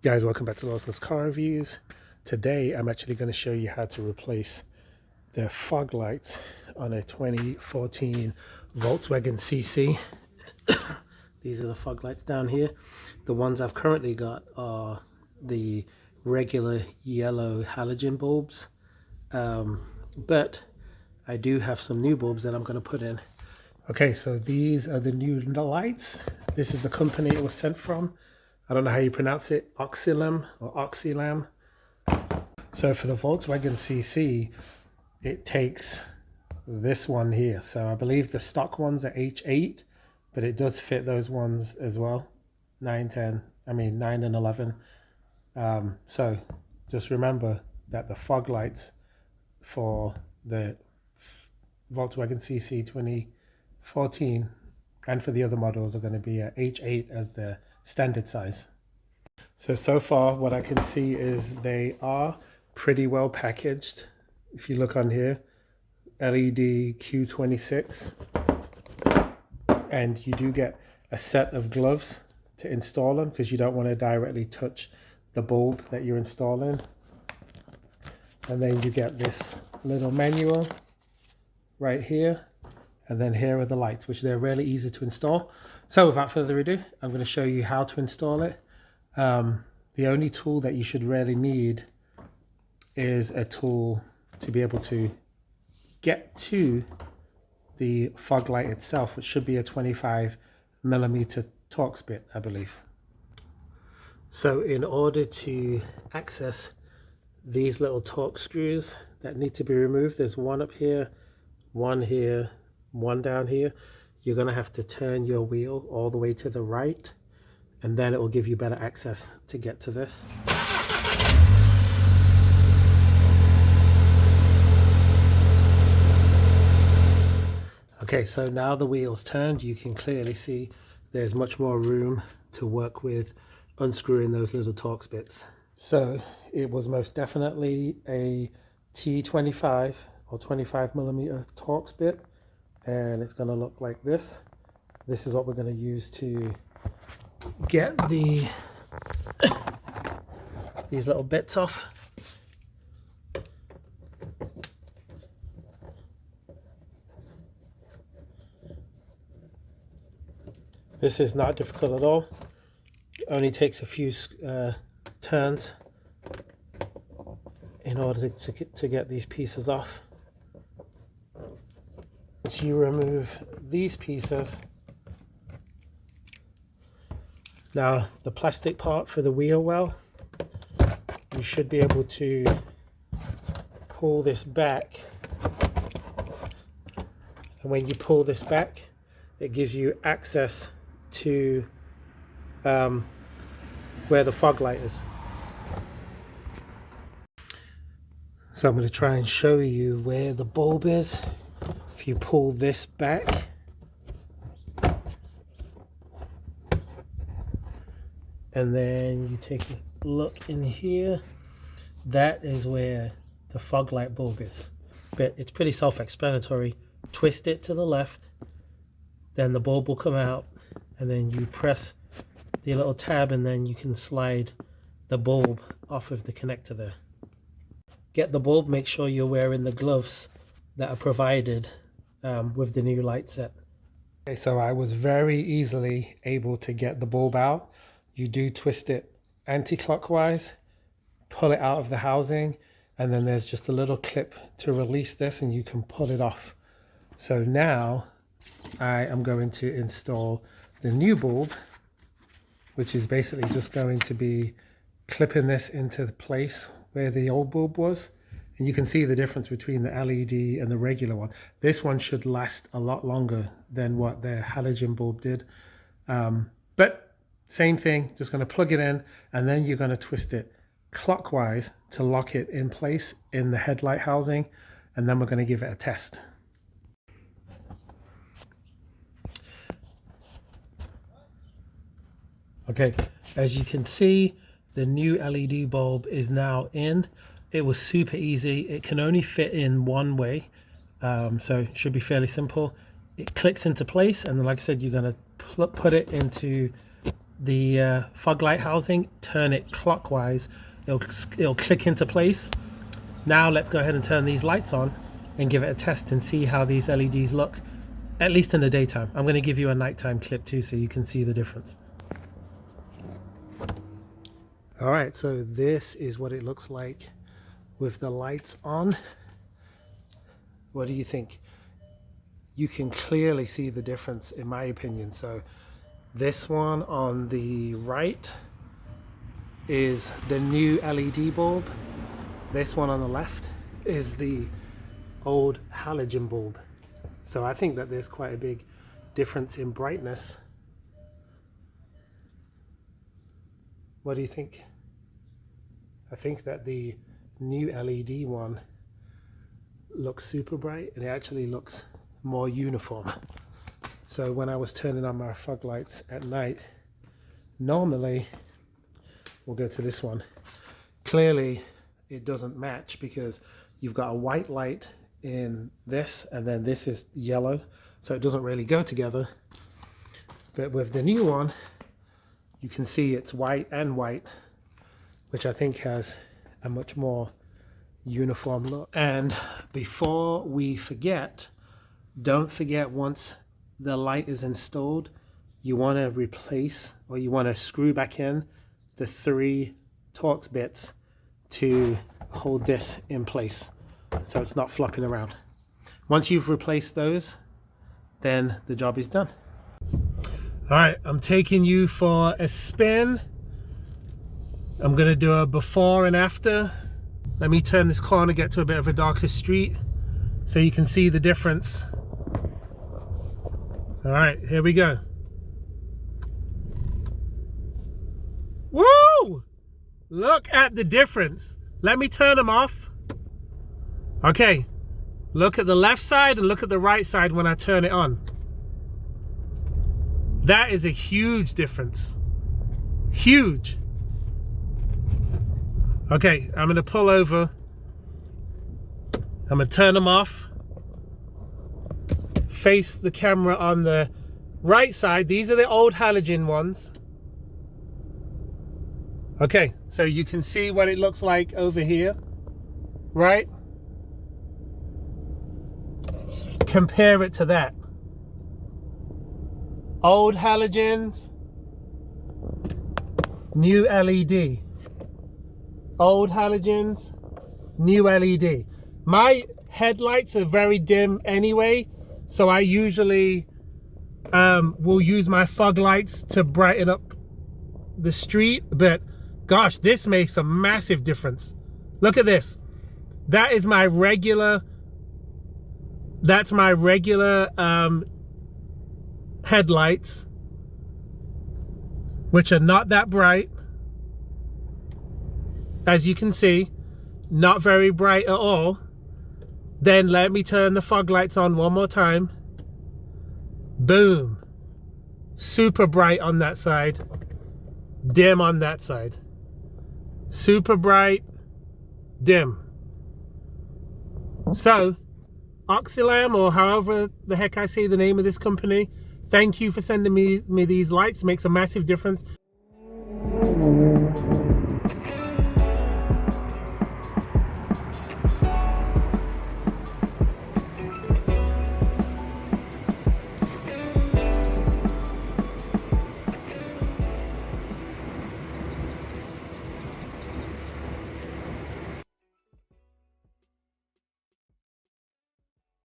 Guys, welcome back to Lawson's Car Reviews. Today I'm actually going to show you how to replace the fog lights on a 2014 Volkswagen CC. These are the fog lights down here. The ones I've currently got are the regular yellow halogen bulbs, but I do have some new bulbs that I'm going to put in. Okay, so these are the new lights. This is the company it was sent from. I don't know how you pronounce it, OXILAM or OXILAM. So for the Volkswagen CC, it takes this one here. So I believe the stock ones are H8, but it does fit those ones as well. 9 and 11. So just remember that the fog lights for the Volkswagen CC 2014 and for the other models are going to be a H8 as the standard size. So far what I can see is they are pretty well packaged. If you look on here, LED Q26, and you do get a set of gloves to install them because you don't want to directly touch the bulb that you're installing. And then you get this little manual right here, and then here are the lights, which they're really easy to install. So without further ado, I'm going to show you how to install it. The only tool that you should really need is a tool to be able to get to the fog light itself, which should be a 25mm Torx bit, I believe. So in order to access these little Torx screws that need to be removed, there's one up here, one here, one down here. You're going to have to turn your wheel all the way to the right, and then it will give you better access to get to this. Okay, so now the wheel's turned, you can clearly see there's much more room to work with unscrewing those little Torx bits. So it was most definitely a T25 or 25mm Torx bit, and it's going to look like this. This is what we're going to use to get these little bits off. This is not difficult at all. It only takes a few turns in order to get these pieces off. Once you remove these pieces, now the plastic part for the wheel well, you should be able to pull this back, and when you pull this back, it gives you access to where the fog light is. So I'm going to try and show you where the bulb is. If you pull this back, and then you take a look in here, that is where the fog light bulb is. But it's pretty self-explanatory. Twist it to the left, then the bulb will come out, and then you press the little tab, and then you can slide the bulb off of the connector there. Get the bulb, make sure you're wearing the gloves that are provided with the new light set. Okay, so I was very easily able to get the bulb out. You do twist it anti-clockwise, pull it out of the housing, and then there's just a little clip to release this, and you can pull it off. So now I am going to install the new bulb, which is basically just going to be clipping this into the place where the old bulb was. And you can see the difference between the LED and the regular one. This one should last a lot longer than what the halogen bulb did. But same thing, just going to plug it in, and then you're going to twist it clockwise to lock it in place in the headlight housing, and then we're going to give it a test. Okay, as you can see, the new LED bulb is now in. It was super easy. It can only fit in one way, so it should be fairly simple. It clicks into place, and then, like I said, you're going to put it into the fog light housing, turn it clockwise, it'll click into place. Now let's go ahead and turn these lights on and give it a test and see how these LEDs look, at least in the daytime. I'm going to give you a nighttime clip too so you can see the difference. All right, so this is what it looks like with the lights on. What do you think? You can clearly see the difference in my opinion. So this one on the right is the new LED bulb. This one on the left is the old halogen bulb. So I think that there's quite a big difference in brightness. What do you think? I think that the new LED one looks super bright and it actually looks more uniform. So when I was turning on my fog lights at night, normally, we'll go to this one, clearly it doesn't match because you've got a white light in this and then this is yellow, so it doesn't really go together. But with the new one, you can see it's white and white, which I think has a much more uniform look. And before we forget, don't forget, once the light is installed, you want to replace, or you want to screw back in the 3 Torx bits to hold this in place so it's not flopping around. Once you've replaced those, then the job is done. All right, I'm taking you for a spin. I'm gonna do a before and after. Let me turn this corner, get to a bit of a darker street so you can see the difference. All right, here we go. Woo! Look at the difference. Let me turn them off. Okay, look at the left side and look at the right side when I turn it on. That is a huge difference. Huge. Okay, I'm gonna pull over. I'm gonna turn them off. Face the camera on the right side. These are the old halogen ones. Okay, so you can see what it looks like over here, right? Compare it to that. Old halogens, new LED. Old halogens, new LED. My headlights are very dim anyway, so I usually will use my fog lights to brighten up the street, but gosh, this makes a massive difference. Look at this. That is my regular, that's my regular headlights, which are not that bright. As you can see, not very bright at all. Then let me turn the fog lights on one more time. Boom. Super bright on that side, dim on that side. Super bright, dim. So, OXILAM, or however the heck I say the name of this company, thank you for sending me these lights. It makes a massive difference.